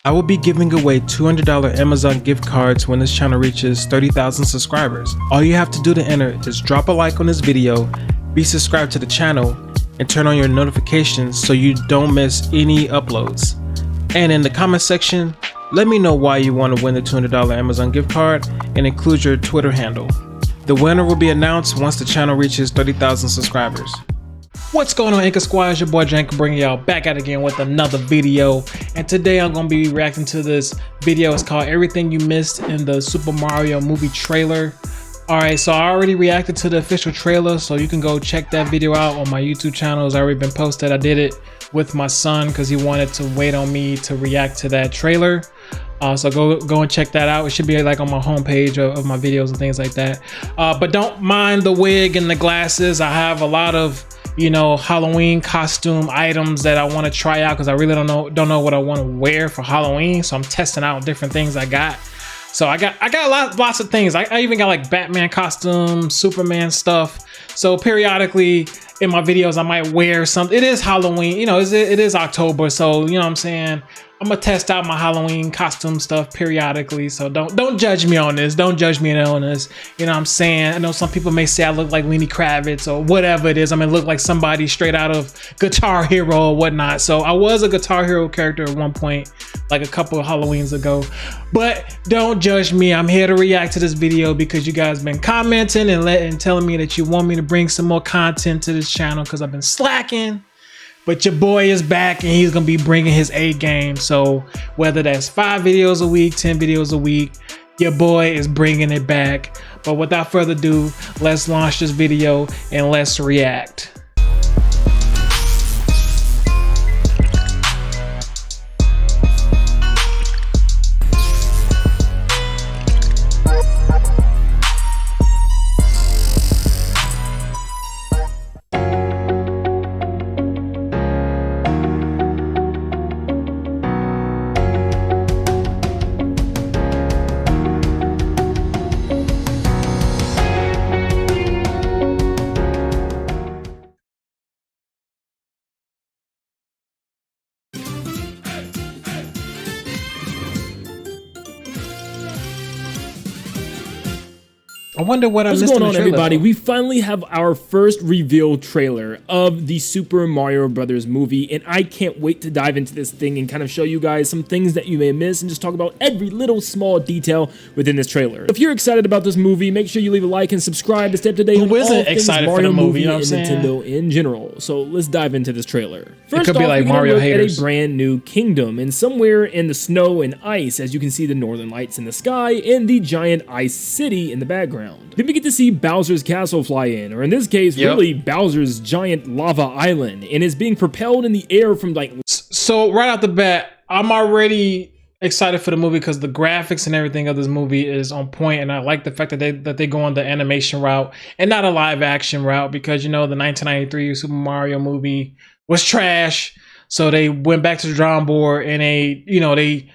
I will be giving away $200 Amazon gift cards when this channel reaches 30,000 subscribers. All you have to do to enter is drop a like on this video, be subscribed to the channel, and turn on your notifications so you don't miss any uploads. And in the comment section, let me know why you want to win the $200 Amazon gift card and include your Twitter handle. The winner will be announced once the channel reaches 30,000 subscribers. What's going on, Anchor Squad? It's your boy Janko, bringing y'all back out again with another video. And today I'm going to be reacting to this video. It's called Everything You Missed in the Super Mario movie trailer. Alright, so I already reacted to the official trailer, so you can go check that video out on my YouTube channel. It's already been posted. I did it with my son because he wanted to wait on me to react to that trailer. So go and check that out. It should be like on my homepage of my videos and things like that. But don't mind the wig and the glasses. I have a lot of, you know, Halloween costume items that I want to try out because I really don't know what I want to wear for Halloween. So I'm testing out different things I got. So I got lots of things. I even got like Batman costumes, Superman stuff. So periodically in my videos I might wear something. It is Halloween, you know, it is October, so you know what I'm saying, I'm gonna test out my Halloween costume stuff periodically. So don't judge me on this. Don't judge me on this. You know what I'm saying? I know some people may say I look like Lenny Kravitz or whatever it is. I mean, look like somebody straight out of Guitar Hero or whatnot. So I was a Guitar Hero character at one point, like a couple of Halloweens ago. But don't judge me. I'm here to react to this video because you guys been commenting and telling me that you want me to bring some more content to this channel because I've been slacking. But your boy is back and he's gonna be bringing his A game. So whether that's 5 videos a week, 10 videos a week, your boy is bringing it back. But without further ado, let's launch this video and let's react. I wonder what I missed. What's going on, everybody? We finally have our first reveal trailer of the Super Mario Brothers movie, and I can't wait to dive into this thing and kind of show you guys some things that you may miss and just talk about every little small detail within this trailer. If you're excited about this movie, make sure you leave a like and subscribe to stay up to date on all things Mario movie, you know, and Nintendo in general. So let's dive into this trailer. First off, like Mario haters. At a brand new kingdom, and somewhere in the snow and ice, as you can see the northern lights in the sky and the giant ice city in the background. Then we get to see Bowser's castle fly in, or in this case, really Bowser's giant lava island, and is being propelled in the air from like... So right out the bat, I'm already excited for the movie because the graphics and everything of this movie is on point, and I like the fact that they go on the animation route and not a live action route because, you know, the 1993 Super Mario movie was trash. So they went back to the drawing board and they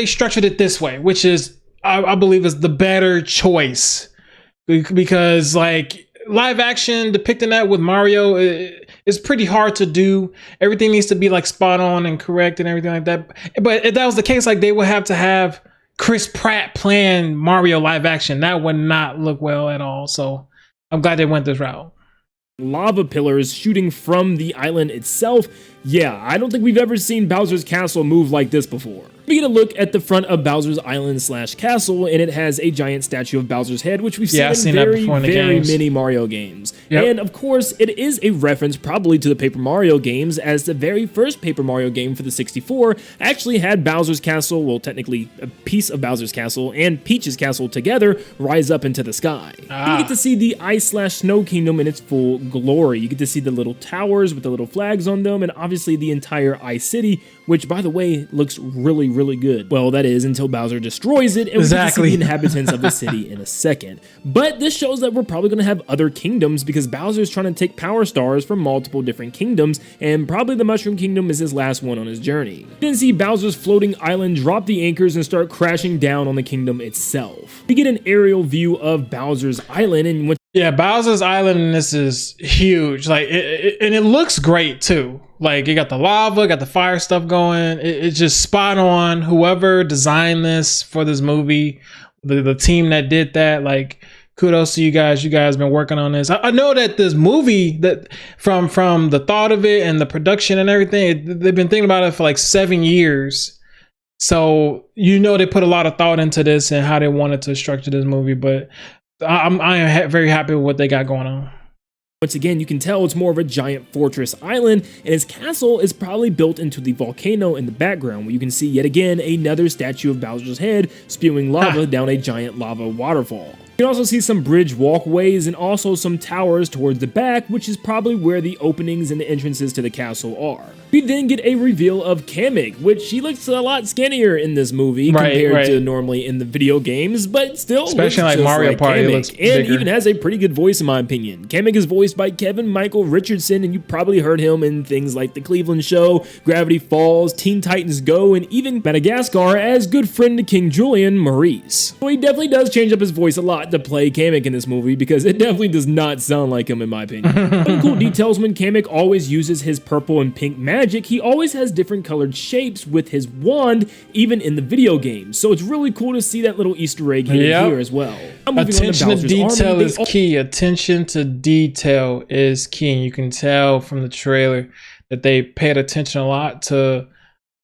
structured it this way, which is I believe is the better choice because like live action depicting that with Mario is pretty hard to do. Everything needs to be like spot on and correct and everything like that. But if that was the case, like they would have to have Chris Pratt playing Mario live action. That would not look well at all. So I'm glad they went this route. Lava pillars shooting from the island itself. Yeah, I don't think we've ever seen Bowser's castle move like this before. We get a look at the front of Bowser's Island / castle, and it has a giant statue of Bowser's head, which we've seen in very many Mario games. And of course, it is a reference probably to the Paper Mario games, as the very first Paper Mario game for the 64 actually had Bowser's castle, well, technically a piece of Bowser's castle and Peach's castle together rise up into the sky. You get to see the Ice / Snow Kingdom in its full glory. You get to see the little towers with the little flags on them, and obviously the entire Ice City, which, by the way, looks really good. Well, that is until Bowser destroys it, and we can see the inhabitants of the city in a second. But this shows that we're probably going to have other kingdoms because Bowser's trying to take power stars from multiple different kingdoms, and probably the Mushroom Kingdom is his last one on his journey. Then see Bowser's floating island drop the anchors and start crashing down on the kingdom itself. We get an aerial view of Bowser's Island, and yeah, Bowser's Island, this is huge. Like, and it looks great too. Like, it got the lava, got the fire stuff going. It's just spot on. Whoever designed this for this movie, the team that did that, like, kudos to you guys. You guys been working on this. I know that this movie, that from the thought of it and the production and everything, they've been thinking about it for like 7 years. So you know they put a lot of thought into this and how they wanted to structure this movie. But I am very happy with what they got going on. Once again, you can tell it's more of a giant fortress island, and his castle is probably built into the volcano in the background, where you can see yet again another statue of Bowser's head spewing lava down a giant lava waterfall. You can also see some bridge walkways and also some towers towards the back, which is probably where the openings and the entrances to the castle are. We then get a reveal of Kamek, which she looks a lot skinnier in this movie compared to normally in the video games, but still especially like Mario Party, looks bigger. And even has a pretty good voice in my opinion. Kamek is voiced by Kevin Michael Richardson, and you probably heard him in things like The Cleveland Show, Gravity Falls, Teen Titans Go, and even Madagascar as good friend to King Julian, Maurice. So he definitely does change up his voice a lot to play Kamek in this movie, because it definitely does not sound like him in my opinion. Other cool details: when Kamek always uses his purple and pink magic, he always has different colored shapes with his wand, even in the video games. So it's really cool to see that little Easter egg here as well. Attention to detail is key. Attention to detail is key. And you can tell from the trailer that they paid attention a lot to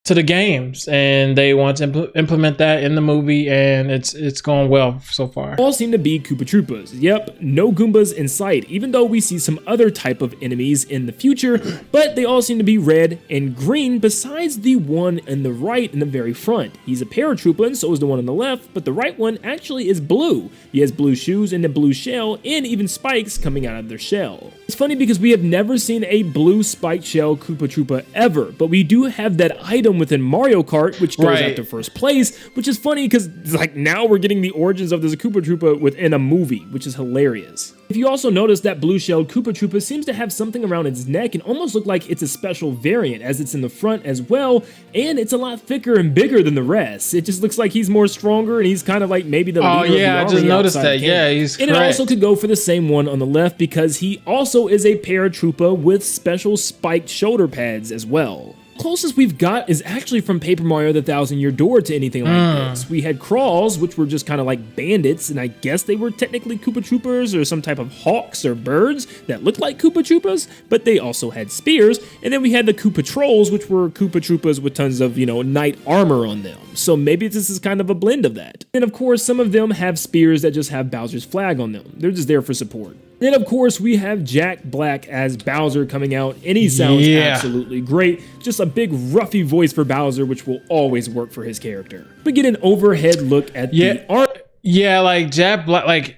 the games, and they want to implement that in the movie, and it's going well so far. All seem to be Koopa Troopas. Yep, no Goombas in sight, even though we see some other type of enemies in the future, but they all seem to be red and green, besides the one in the right in the very front. He's a paratrooper, and so is the one on the left, but the right one actually is blue. He has blue shoes and a blue shell, and even spikes coming out of their shell. It's funny because we have never seen a blue spiked shell Koopa Troopa ever, but we do have that item within Mario Kart, which goes after first place, which is funny because like now we're getting the origins of this Koopa Troopa within a movie, which is hilarious. If you also notice, that blue-shelled Koopa Troopa seems to have something around its neck and almost look like it's a special variant, as it's in the front as well, and it's a lot thicker and bigger than the rest. It just looks like he's more stronger, and he's kind of like maybe the leader of the army. I just noticed that. Yeah, he's correct. And it also could go for the same one on the left, because he also is a paratroopa with special spiked shoulder pads as well. Closest we've got is actually from Paper Mario: The Thousand-Year Door to anything like this. We had Crawls, which were just kind of like bandits, and I guess they were technically Koopa Troopers or some type of hawks or birds that looked like Koopa Troopas, but they also had spears. And then we had the Koopa Trolls, which were Koopa Troopas with tons of, knight armor on them. So maybe this is kind of a blend of that. And of course, some of them have spears that just have Bowser's flag on them. They're just there for support. Then, of course, we have Jack Black as Bowser coming out, and he sounds absolutely great. Just a big, ruffy voice for Bowser, which will always work for his character. We get an overhead look at the art. Yeah, like Jack Black, like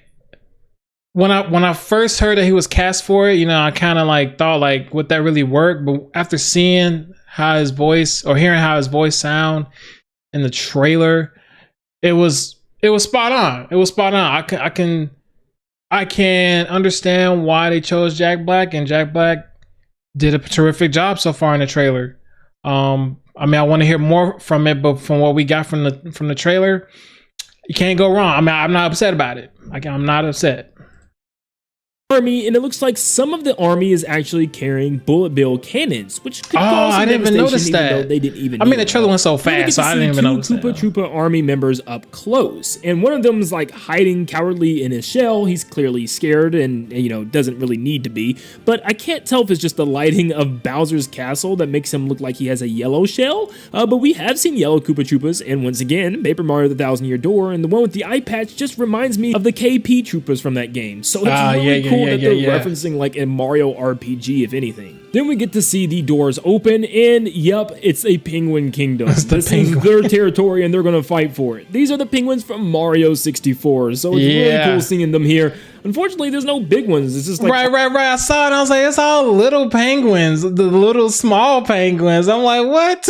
when I first heard that he was cast for it, I kind of like thought like, would that really work? But after seeing how his voice, or hearing how his voice sound in the trailer, it was spot on. It was spot on. I can understand why they chose Jack Black, and Jack Black did a terrific job so far in the trailer. I want to hear more from it, but from what we got from the trailer, you can't go wrong. I'm not upset about it. I'm not upset. Army, and it looks like some of the army is actually carrying bullet bill cannons, which could cause some I didn't even notice that. They didn't even. The trailer went so fast, so I didn't even notice that. Koopa Troopa army members up close, and one of them is like hiding cowardly in his shell. He's clearly scared, and doesn't really need to be. But I can't tell if it's just the lighting of Bowser's castle that makes him look like he has a yellow shell. But we have seen yellow Koopa Troopas, and once again, Paper Mario: The Thousand-Year Door, and the one with the eye patch just reminds me of the KP Troopas from that game. So it's really cool that they're referencing like a Mario RPG, if anything. Then we get to see the doors open, and yep, it's a penguin kingdom. This is their territory, and they're gonna fight for it. These are the penguins from Mario 64, so it's really cool seeing them here. Unfortunately, there's no big ones. It's just like right. I saw it, and I was like, it's all little penguins, the little small penguins. I'm like, what?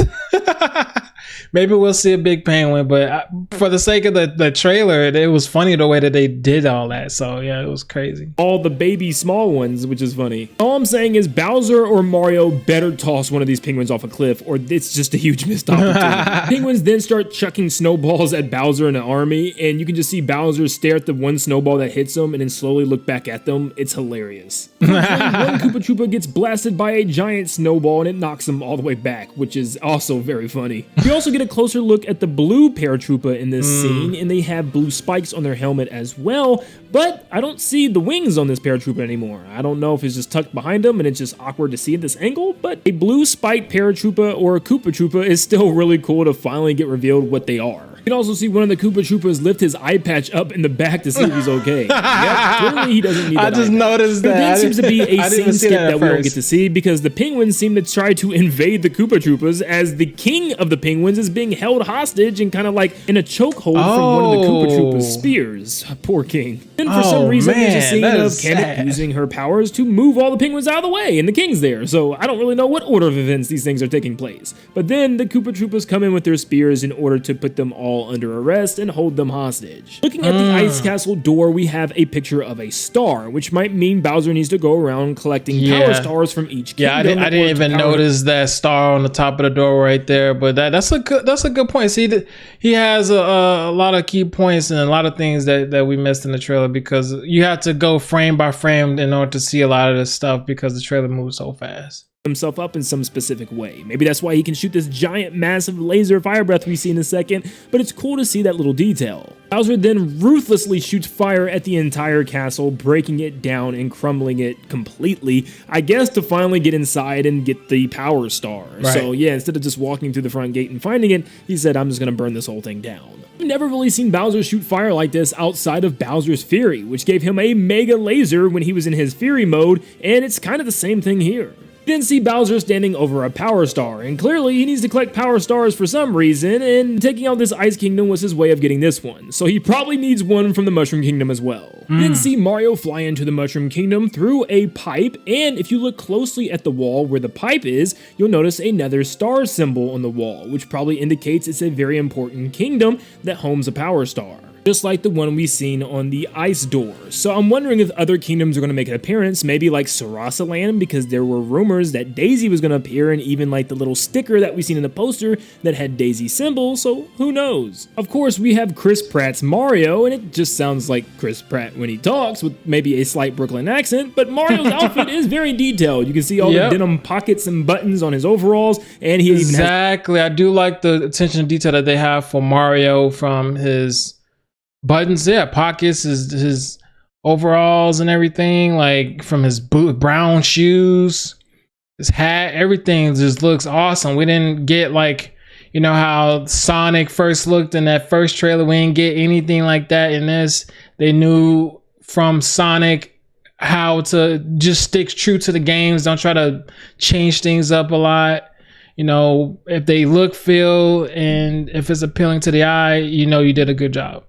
Maybe we'll see a big penguin, but for the sake of the trailer, it was funny the way that they did all that. So yeah, it was crazy. All the baby small ones, which is funny. All I'm saying is Bowser or Mario better toss one of these penguins off a cliff, or it's just a huge missed opportunity. Penguins then start chucking snowballs at Bowser and the army, and you can just see Bowser stare at the one snowball that hits him and then slowly look back at them. It's hilarious. One Koopa Troopa gets blasted by a giant snowball and it knocks him all the way back, which is also very funny. We also get a closer look at the blue Paratroopa in this scene, and they have blue spikes on their helmet as well, but I don't see the wings on this Paratroopa anymore. I don't know if it's just tucked behind them and it's just awkward to see at this angle, but a blue spiked Paratroopa or a Koopa Troopa is still really cool to finally get revealed what they are. You can also see one of the Koopa Troopas lift his eye patch up in the back to see if he's okay. Yep, clearly he doesn't need that. I just noticed that. But there seems to be a scene skip that we don't get to see because the penguins seem to try to invade the Koopa Troopas as the king of the penguins is being held hostage and kind of like in a chokehold from one of the Koopa Troopas' spears. Poor king. Then for some reason there's a scene of Kamek using her powers to move all the penguins out of the way and the king's there. So I don't really know what order of events these things are taking place. But then the Koopa Troopas come in with their spears in order to put them all under arrest and hold them hostage. Looking at the ice castle door, we have a picture of a star, which might mean Bowser needs to go around collecting power stars from each kingdom. I didn't even notice that star on the top of the door right there, but that's a good point. See, he has a lot of key points and a lot of things that we missed in the trailer because you have to go frame by frame in order to see a lot of this stuff because the trailer moves so fast. Himself up in some specific way. Maybe that's why he can shoot this giant massive laser fire breath we see in a second, but it's cool to see that little detail. Bowser then ruthlessly shoots fire at the entire castle, breaking it down and crumbling it completely, I guess to finally get inside and get the power star. Right. So yeah, instead of just walking through the front gate and finding it, he said, I'm just gonna burn this whole thing down. We've never really seen Bowser shoot fire like this outside of Bowser's Fury, which gave him a mega laser when he was in his Fury mode, and it's kind of the same thing here. We then see Bowser standing over a power star, and clearly he needs to collect power stars for some reason, and taking out this Ice Kingdom was his way of getting this one, so he probably needs one from the Mushroom Kingdom as well. We then see Mario fly into the Mushroom Kingdom through a pipe, and if you look closely at the wall where the pipe is, you'll notice another star symbol on the wall, which probably indicates it's a very important kingdom that homes a power star, just like the one we've seen on the ice door. So I'm wondering if other kingdoms are going to make an appearance, maybe like Sarasaland, because there were rumors that Daisy was going to appear, and even like the little sticker that we've seen in the poster that had Daisy symbol, so who knows? Of course, we have Chris Pratt's Mario, and it just sounds like Chris Pratt when he talks, with maybe a slight Brooklyn accent, but Mario's outfit is very detailed. You can see all the denim pockets and buttons on his overalls, and he even has... I do like the attention to detail that they have for Mario, from his buttons, pockets, his overalls and everything, like from his brown shoes, his hat, everything just looks awesome. We didn't get like, you know how Sonic first looked in that first trailer, we didn't get anything like that in this. They knew from Sonic how to just stick true to the games, don't try to change things up a lot. You know, if they look, feel, and if it's appealing to the eye, you know you did a good job.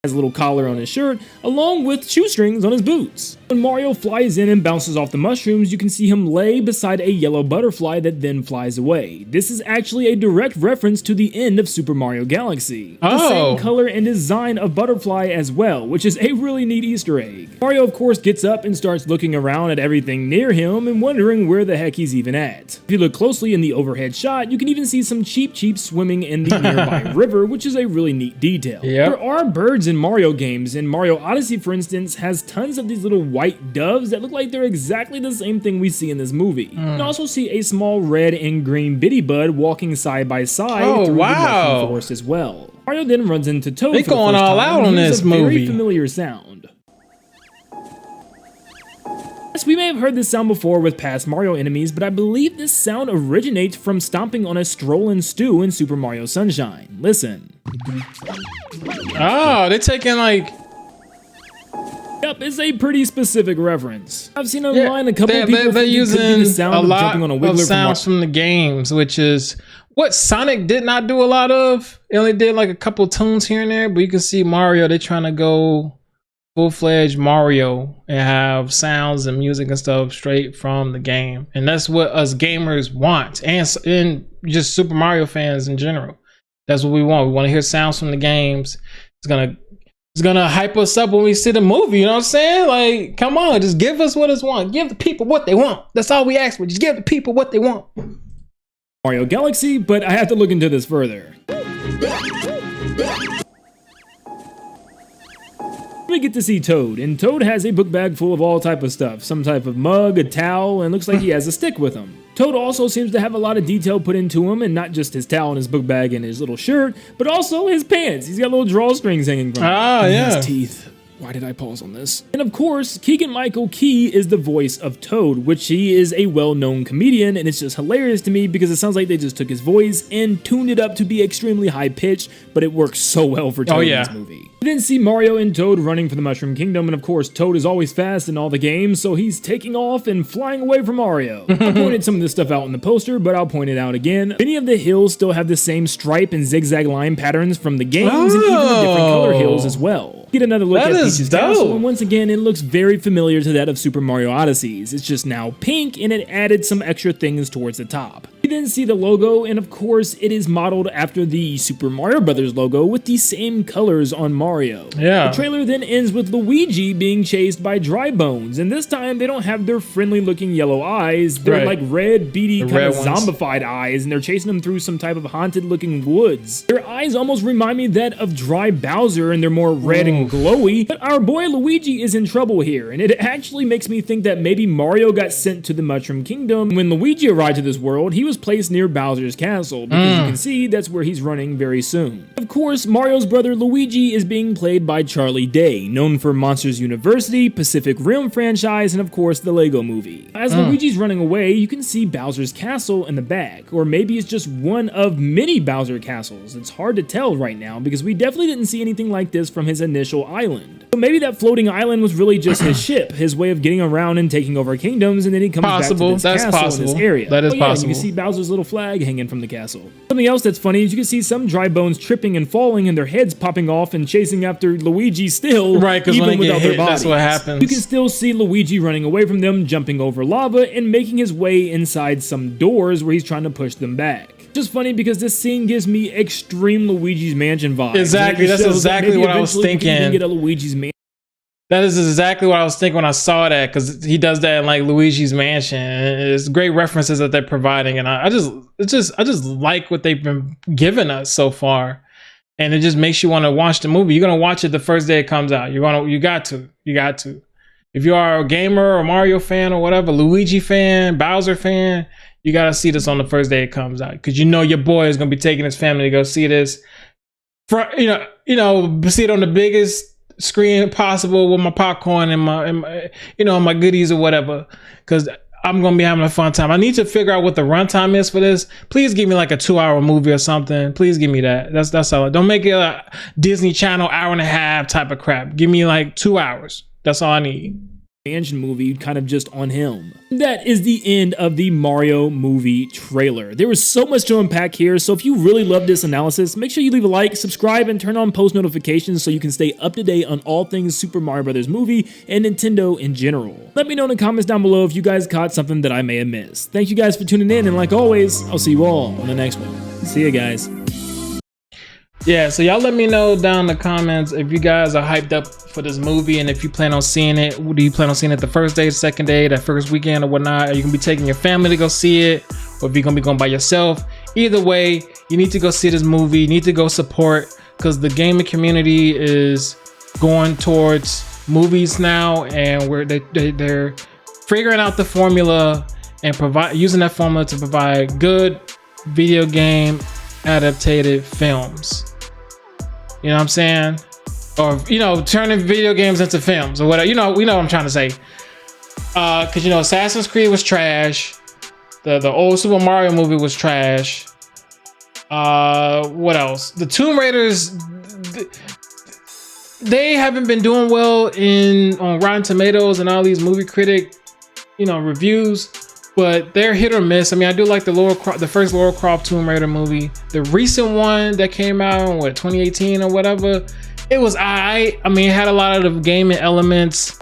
Has a little collar on his shirt, along with shoestrings on his boots. When Mario flies in and bounces off the mushrooms, you can see him lay beside a yellow butterfly that then flies away. This is actually a direct reference to the end of Super Mario Galaxy. The same color and design of butterfly as well, which is a really neat Easter egg. Mario, of course, gets up and starts looking around at everything near him and wondering where the heck he's even at. If you look closely in the overhead shot, you can even see some Cheep swimming in the nearby river, which is a really neat detail. There are birds in Mario games, and Mario Odyssey, for instance, has tons of these little white doves that look like they're exactly the same thing we see in this movie. You can also see a small red and green Bidybud walking side by side through the mushroom forest as well. Mario then runs into Toad. They're going all out on this movie. Very familiar sound. Yes, we may have heard this sound before with past Mario enemies, but I believe this sound originates from stomping on a Strollin' Stew in Super Mario Sunshine. Listen. Oh, they're taking like... Yep, it's a pretty specific reference. I've seen online a couple of people they're using the sound a of lot jumping on a Wiggler of sounds from the games, which is what Sonic did not do a lot of. It only did like a couple tunes here and there, but you can see Mario, they're trying to go full-fledged Mario and have sounds and music and stuff straight from the game. And that's what us gamers want, and just Super Mario fans in general. That's what we want. We want to hear sounds from the games. It's gonna hype us up when we see the movie. You know what I'm saying? Like, come on, just give us what us want. Give the people what they want. That's all we ask for. Just give the people what they want. Mario Galaxy, but I have to look into this further. We get to see Toad, and Toad has a book bag full of all type of stuff. Some type of mug, a towel, and looks like he has a stick with him. Toad also seems to have a lot of detail put into him, and not just his towel and his book bag and his little shirt, but also his pants. He's got little drawstrings hanging from him. Ah, yeah. His teeth. Why did I pause on this? And of course, Keegan-Michael Key is the voice of Toad, which he is a well-known comedian, and it's just hilarious to me because it sounds like they just took his voice and tuned it up to be extremely high-pitched, but it works so well for Toad in this movie. We then see Mario and Toad running for the Mushroom Kingdom, and of course, Toad is always fast in all the games, so he's taking off and flying away from Mario. I pointed some of this stuff out in the poster, but I'll point it out again. Many of the hills still have the same stripe and zigzag line patterns from the games, and even the different color hills as well. Get another look at Peach's castle, and once again, it looks very familiar to that of Super Mario Odyssey's. It's just now pink, and it added some extra things towards the top. We then see the logo, and of course, it is modeled after the Super Mario Bros. Logo with the same colors on Mario. Yeah. The trailer then ends with Luigi being chased by Dry Bones, and this time they don't have their friendly-looking yellow eyes. They're like red, beady, kind of zombified eyes, and they're chasing them through some type of haunted-looking woods. Their eyes almost remind me that of Dry Bowser, and they're more red and glowy, but our boy Luigi is in trouble here, and it actually makes me think that maybe Mario got sent to the Mushroom Kingdom. When Luigi arrived to this world, he was placed near Bowser's castle, because you can see that's where he's running very soon. Of course, Mario's brother Luigi is being played by Charlie Day, known for Monsters University, Pacific Rim franchise, and of course the Lego movie. As Luigi's running away, you can see Bowser's castle in the back, or maybe it's just one of many Bowser castles. It's hard to tell right now, because we definitely didn't see anything like this from his initial island. So maybe that floating island was really just his ship, his way of getting around and taking over kingdoms, and then he comes back to this castle in this area. That is possible. You can see Bowser's little flag hanging from the castle. Something else that's funny is you can see some Dry Bones tripping and falling and their heads popping off and chasing after Luigi still, right, because when they get hit, that's what happens. You can still see Luigi running away from them, jumping over lava, and making his way inside some doors where he's trying to push them back. Just funny because this scene gives me extreme Luigi's Mansion vibes. Exactly, that's exactly what I was thinking. You can get a Luigi's Mansion. That is exactly what I was thinking when I saw that, because he does that in like Luigi's Mansion. It's great references that they're providing, and I just like what they've been giving us so far, and it just makes you want to watch the movie. You're gonna watch it the first day it comes out. You got to. If you are a gamer or Mario fan or whatever, Luigi fan, Bowser fan, you gotta see this on the first day it comes out, because you know your boy is gonna be taking his family to go see this. See it on the biggest screen possible with my popcorn and my goodies or whatever, because I'm gonna be having a fun time. I need to figure out what the runtime is for this. Please give me like a 2-hour movie or something. Please give me that. That's all. Don't make it a Disney Channel hour-and-a-half type of crap. Give me like 2 hours. That's all I need. Mansion movie kind of just on him. That is the end of the Mario movie trailer. There was so much to unpack here, so if you really love this analysis, make sure you leave a like, subscribe, and turn on post notifications so you can stay up to date on all things Super Mario Bros. Movie and Nintendo in general. Let me know in the comments down below if you guys caught something that I may have missed. Thank you guys for tuning in, and like always, I'll see you all on the next one. See ya, guys. Yeah, so y'all let me know down in the comments if you guys are hyped up for this movie, and if you plan on seeing it. Do you plan on seeing it the first day, the second day, that first weekend, or whatnot? Are you gonna be taking your family to go see it, or if you're gonna be going by yourself? Either way, you need to go see this movie. You need to go support, because the gaming community is going towards movies now, and where they're figuring out the formula and using that formula to provide good video game adapted films. You know what I'm saying? Or, turning video games into films or whatever. We know what I'm trying to say. Because, Assassin's Creed was trash. The old Super Mario movie was trash. What else? The Tomb Raiders, they haven't been doing well on Rotten Tomatoes and all these movie critic, reviews. But they're hit or miss. I mean, I do like the first Lara Croft Tomb Raider movie. The recent one that came out in 2018 or whatever, It was I mean, it had a lot of the gaming elements,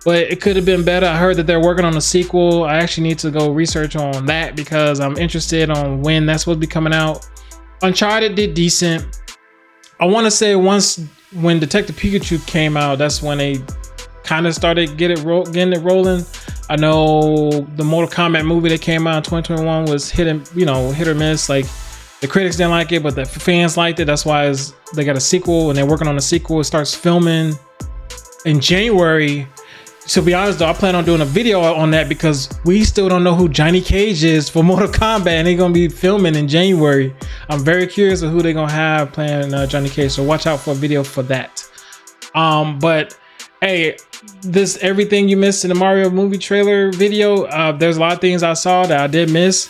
but it could have been better. I heard that they're working on a sequel. I actually need to go research on that because I'm interested on when that's supposed to be coming out. Uncharted did decent. I want to say once when Detective Pikachu came out, that's when they kind of started getting it rolling. I know the Mortal Kombat movie that came out in 2021 was hit or miss. Like the critics didn't like it, but the fans liked it. That's why they got a sequel and they're working on a sequel. It starts filming in January. To be honest though, I plan on doing a video on that because we still don't know who Johnny Cage is for Mortal Kombat, and they're gonna be filming in January. I'm very curious of who they're gonna have playing Johnny Cage, so watch out for a video for that. But hey, this everything you missed in the Mario movie trailer video. There's a lot of things I saw that I did miss.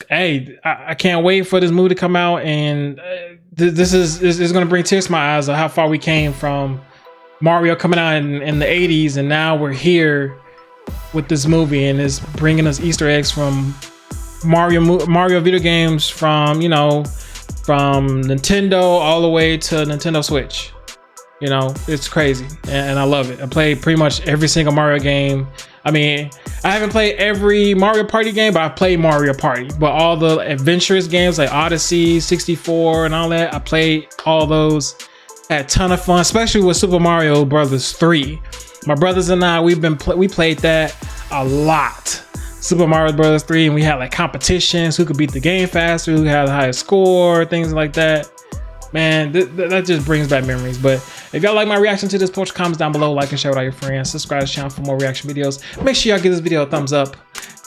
Hey, I can't wait for this movie to come out, and this is gonna bring tears to my eyes of how far we came from Mario coming out in the 80s, and now we're here with this movie, and it's bringing us Easter eggs from Mario video games from Nintendo all the way to Nintendo Switch. It's crazy, and I love it. I played pretty much every single Mario game. I mean, I haven't played every Mario Party game, but I played Mario Party. But all the adventurous games like Odyssey, 64, and all that, I played all those. Had a ton of fun, especially with Super Mario Brothers 3. My brothers and I, we played that a lot. Super Mario Brothers 3, and we had like competitions, who could beat the game faster, who had the highest score, things like that. Man, that just brings back memories. But if y'all like my reaction to this, post comments down below, like and share with all your friends, subscribe to the channel for more reaction videos. Make sure y'all give this video a thumbs up.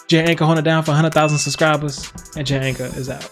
Jay Anchor holding it down for 100,000 subscribers, and Jay Anchor is out.